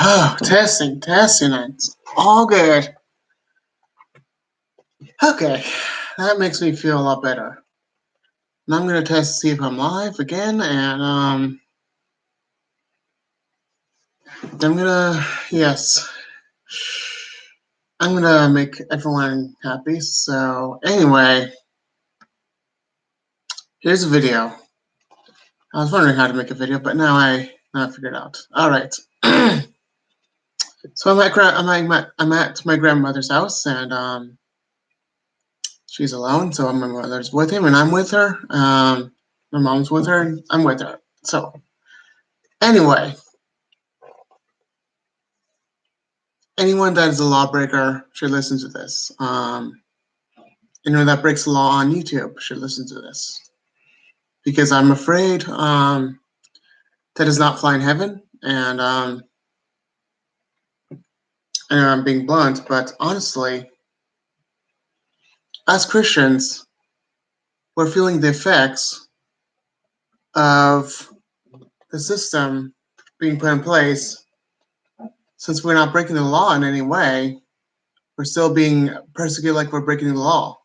Oh, testing. It's all good. Okay, that makes me feel a lot better. Now I'm gonna test to see if I'm live again, and yes, I'm gonna make everyone happy. So anyway, here's a video. I was wondering how to make a video, but now I figured out. All right. So I'm at my grandmother's house, and she's alone. So my mother's with him, and I'm with her. My mom's with her, and I'm with her. So anyway, anyone that is a lawbreaker should listen to this. Anyone that breaks the law on YouTube should listen to this, because I'm afraid that does not fly in heaven, and I know I'm being blunt, but honestly, as Christians, we're feeling the effects of the system being put in place. Since we're not breaking the law in any way, we're still being persecuted like we're breaking the law.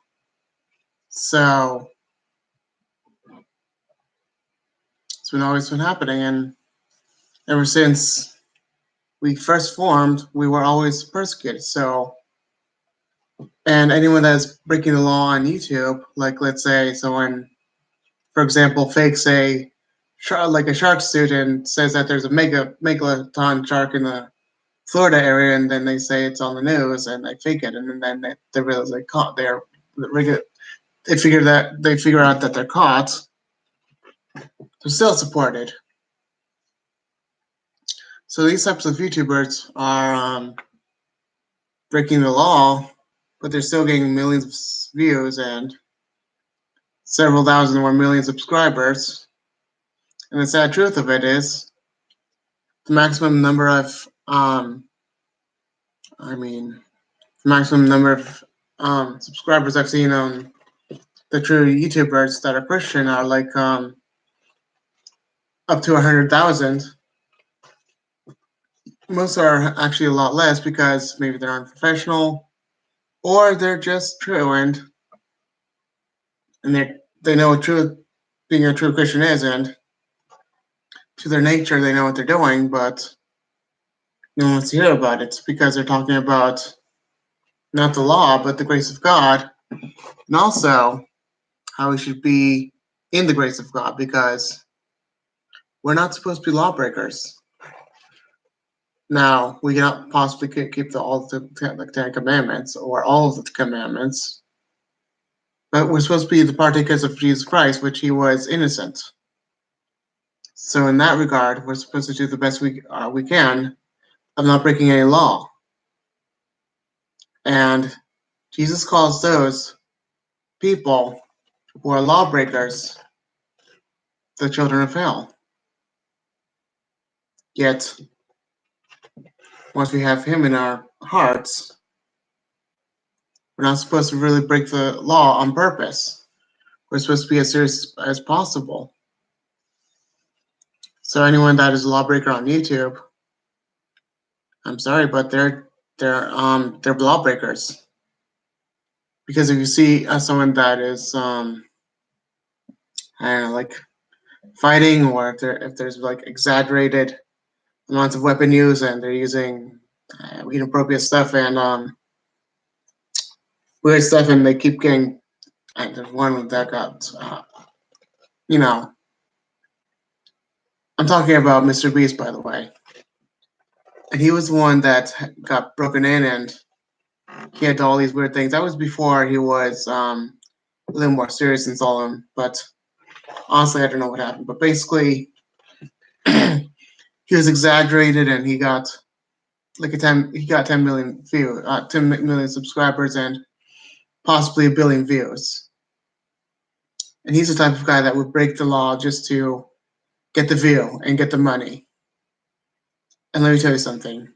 So it's always been happening, and ever since we first formed, we were always persecuted. So, and anyone that's breaking the law on YouTube, like let's say someone, for example, fakes a shark suit and says that there's a megalodon shark in the Florida area, and then they say it's on the news, and they fake it, and then they realize they caught. They figure out that they're caught. They're still supported. So these types of YouTubers are breaking the law, but they're still getting millions of views and several thousand or million subscribers. And the sad truth of it is, the maximum number of subscribers I've seen on the true YouTubers that are Christian are like up to 100,000. Most are actually a lot less because maybe they're unprofessional or they're just true and they know what being a true Christian is, and to their nature they know what they're doing, but no one wants to hear about it because they're talking about not the law but the grace of God, and also how we should be in the grace of God, because we're not supposed to be lawbreakers. Now, we cannot possibly keep all the Ten Commandments or all of the commandments, but we're supposed to be the partakers of Jesus Christ, which he was innocent. So in that regard, we're supposed to do the best we can of not breaking any law. And Jesus calls those people who are lawbreakers the children of hell. Yet, once we have him in our hearts, we're not supposed to really break the law on purpose. We're supposed to be as serious as possible. So anyone that is a lawbreaker on YouTube, I'm sorry, but they're lawbreakers. Because if you see someone that is I don't know, like fighting, or if there's like exaggerated amounts of weapon use and they're using inappropriate stuff and weird stuff, and they keep getting. There's one that got, I'm talking about Mr. Beast, by the way, and he was the one that got broken in, and he had all these weird things. That was before he was a little more serious and solemn, but honestly, I don't know what happened. But basically, he was exaggerated, and he got like 10 million 10 million subscribers, and possibly a billion views. And he's the type of guy that would break the law just to get the view and get the money. And let me tell you something.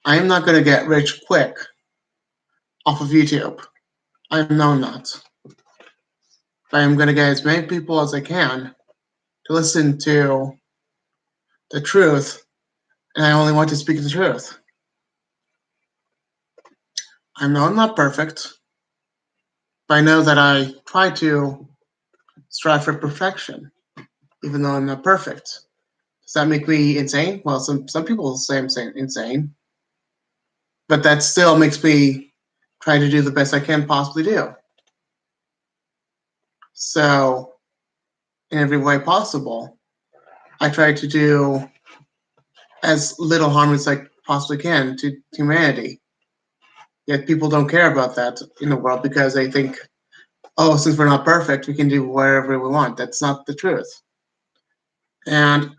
I am not going to get rich quick off of YouTube. I know I'm not. But I'm going to get as many people as I can to listen to the truth and I only want to speak the truth. I know I'm not perfect, but I know that I try to strive for perfection, even though I'm not perfect. Does that make me insane? Well, some people say I'm insane, but that still makes me try to do the best I can possibly do. So, in every way possible, I try to do as little harm as I possibly can to humanity. Yet people don't care about that in the world because they think, oh, since we're not perfect, we can do whatever we want. That's not the truth. And,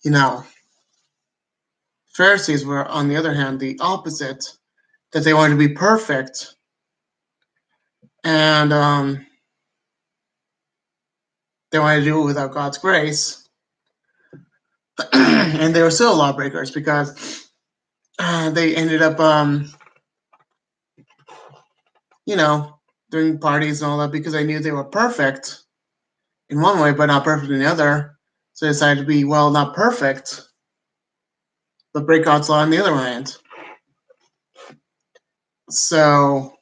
you know, Pharisees were, on the other hand, the opposite, that they wanted to be perfect. And they wanted to do it without God's grace. And they were still lawbreakers because they ended up, doing parties and all that because they knew they were perfect in one way, but not perfect in the other. So they decided to be, well, not perfect, but break God's law on the other hand. So,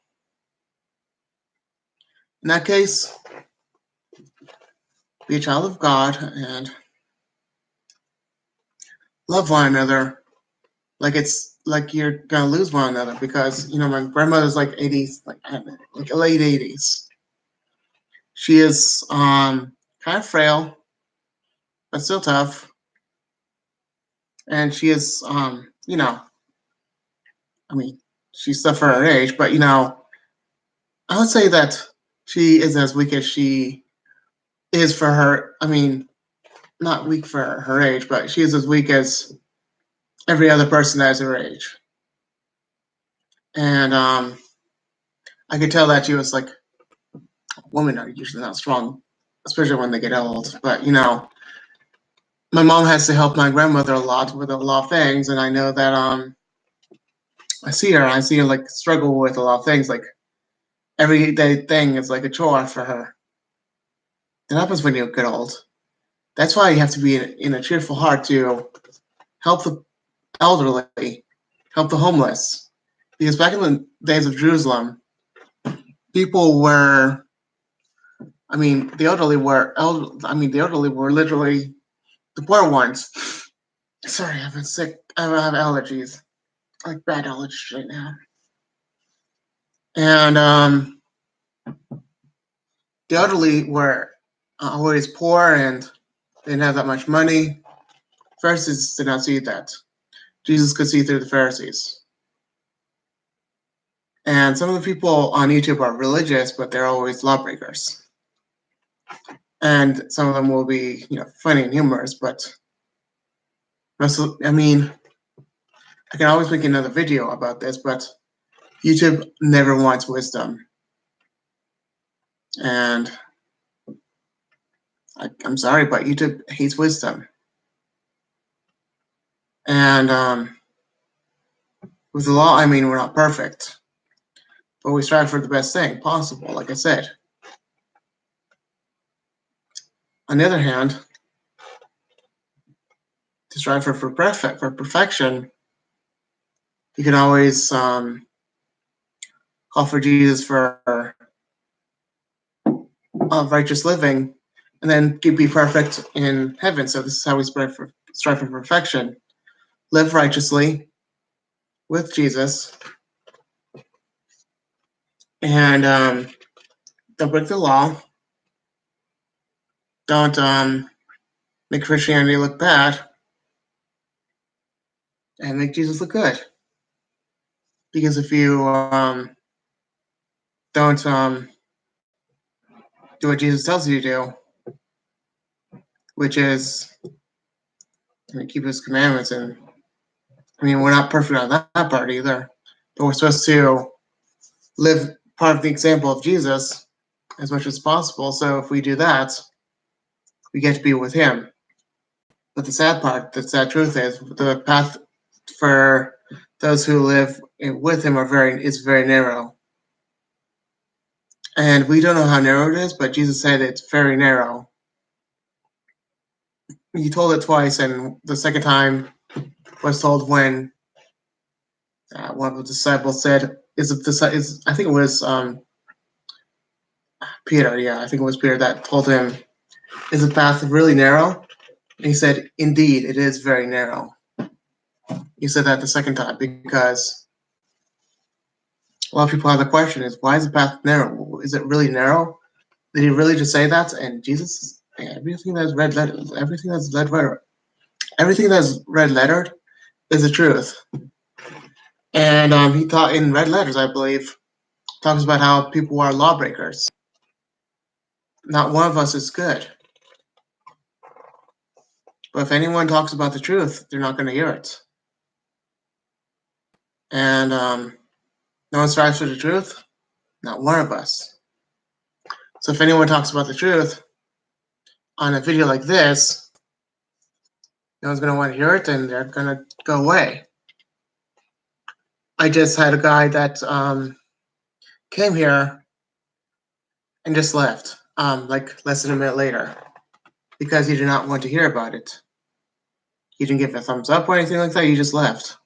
in that case, be a child of God and love one another like it's like you're gonna lose one another because my grandmother's like 80s, like late 80s. She is kind of frail, but still tough, and she is I mean, she's tough for her age, but I would say that she isn't as weak as she is for her. I mean, not weak for her age, but she is as weak as every other person that is her age. And I could tell that she was like, women are usually not strong, especially when they get old. But my mom has to help my grandmother a lot with a lot of things, and I know that I see her like struggle with a lot of things. Like everyday thing is like a chore for her. It happens when you get old. That's why you have to be in a cheerful heart to help the elderly, help the homeless. Because back in the days of Jerusalem, people were, the elderly were literally the poor ones. Sorry, I've been sick. I have allergies, like bad allergies right now. And the elderly were always poor and they didn't have that much money. Pharisees did not see that. Jesus could see through the Pharisees. And some of the people on YouTube are religious, but they're always lawbreakers. And some of them will be, funny and humorous, but I can always make another video about this, but YouTube never wants wisdom. And I'm sorry, but YouTube hates wisdom. And with the law, we're not perfect, but we strive for the best thing possible, like I said. On the other hand, to strive for perfection, you can always call for Jesus for righteous living, and then be perfect in heaven. So this is how we strive for perfection. Live righteously with Jesus, and don't break the law. Don't make Christianity look bad, and make Jesus look good. Because if you don't do what Jesus tells you to do, which is keep His commandments, and we're not perfect on that part either, but we're supposed to live part of the example of Jesus as much as possible. So if we do that, we get to be with Him. But the sad truth is, the path for those who live with Him is very narrow. And we don't know how narrow it is, but Jesus said it's very narrow. he told it twice, and the second time was told when one of the disciples said, "Is I think it was Peter? Yeah, I think it was Peter that told him, "Is the path really narrow?" And he said, "Indeed, it is very narrow." He said that the second time because a lot of people have the question: Is why is the path narrow? Is it really narrow? Did he really just say that? And Jesus, everything that's red lettered, everything that's red lettered is the truth. And he taught in red letters, I believe, talks about how people are lawbreakers. Not one of us is good. But if anyone talks about the truth, they're not going to hear it. And no one strives for the truth, not one of us. So if anyone talks about the truth on a video like this, no one's going to want to hear it and they're going to go away. I just had a guy that came here and just left, like less than a minute later, because he did not want to hear about it. He didn't give a thumbs up or anything like that. He just left.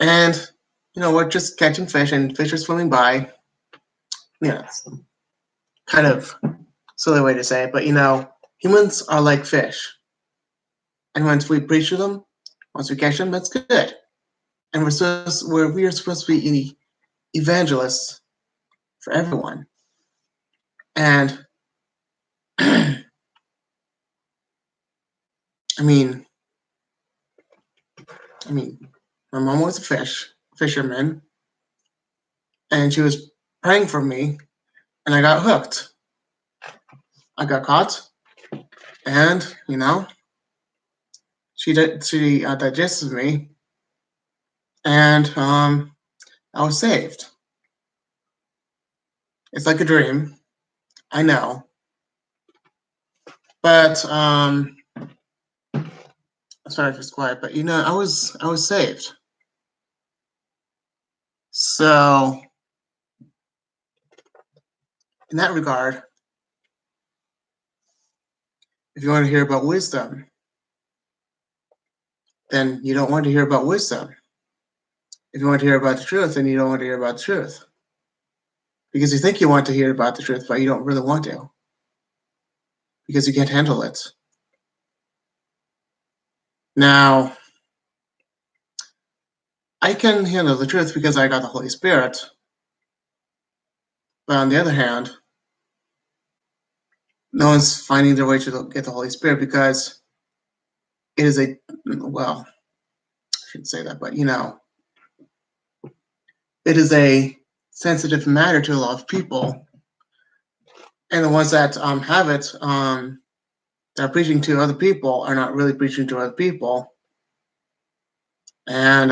And we're just catching fish, and fish are swimming by. It's kind of silly way to say it, but humans are like fish. And once we preach to them, once we catch them, that's good. And we are supposed to be evangelists for everyone. And I mean, my mom was a fisherman, and she was praying for me, and I got hooked. I got caught, and she digested me, and I was saved. It's like a dream, I know, but sorry if it's quiet, but I was saved. So in that regard, if you want to hear about wisdom, then you don't want to hear about wisdom. If you want to hear about the truth, then you don't want to hear about the truth. Because you think you want to hear about the truth, but you don't really want to. Because you can't handle it. Now, I can handle the truth because I got the Holy Spirit. But on the other hand, no one's finding their way to get the Holy Spirit because it is I shouldn't say that, but it is a sensitive matter to a lot of people. And the ones that have it, that are preaching to other people are not really preaching to other people. And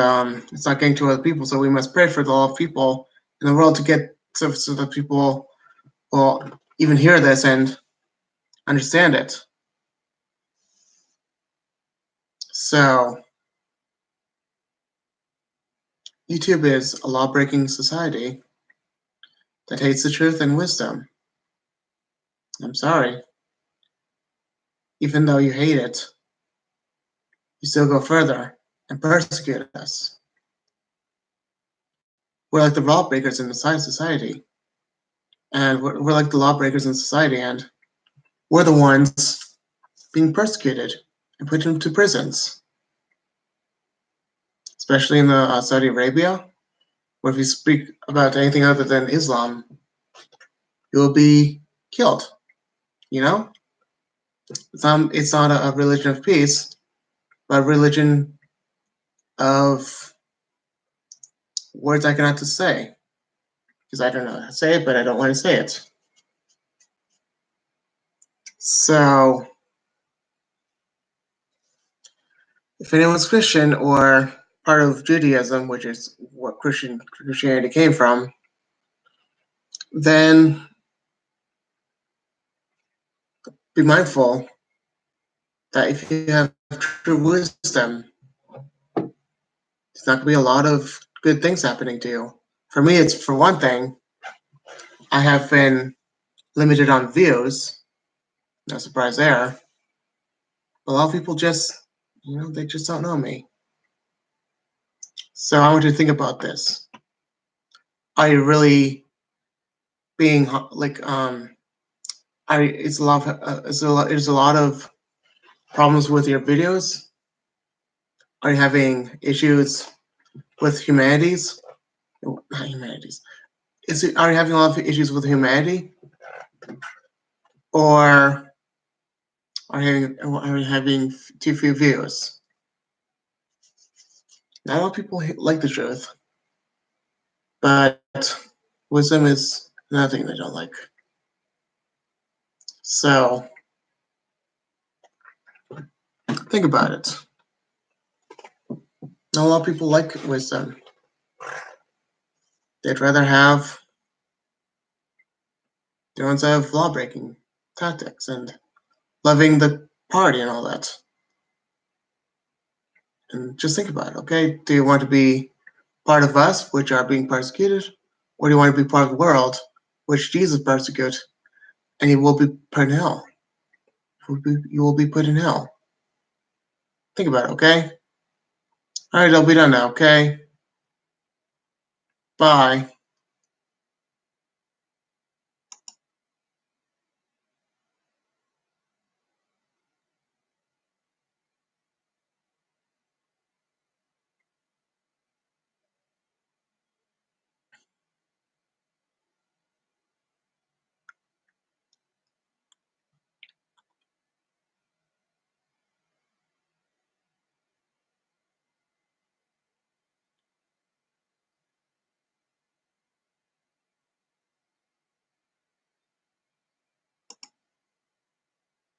it's not getting to other people, so we must pray for the lot of people in the world to get so that people will even hear this and understand it. So YouTube is a law-breaking society that hates the truth and wisdom. I'm sorry. Even though you hate it, you still go further and persecute us. We're like the lawbreakers in the society. And we're like the lawbreakers in society, and we're the ones being persecuted and put into prisons. Especially in the Saudi Arabia, where if you speak about anything other than Islam, you will be killed. It's not a religion of peace, but a religion of words I cannot to say. Because I don't know how to say it, but I don't want to say it. So, if anyone's Christian or part of Judaism, which is what Christianity came from, then be mindful that if you have true wisdom, there's not going to be a lot of good things happening to you. For me, it's for one thing, I have been limited on views, No surprise there. A lot of people just, they just don't know me. So I want you to think about this. Are you really being like it's a lot of, there's a lot of problems with your videos? Are you having issues with humanities? Not humanities. Are you having a lot of issues with humanity? Or are you having too few views? Not a lot of people like the truth, but wisdom is nothing they don't like. So think about it. Not a lot of people like wisdom. They'd rather have the ones that have law-breaking tactics and loving the party and all that. And just think about it, okay? Do you want to be part of us, which are being persecuted, or do you want to be part of the world, which Jesus persecuted, and you will be put in hell? You will be put in hell. Think about it, okay? All right, I'll be done now, okay? Bye.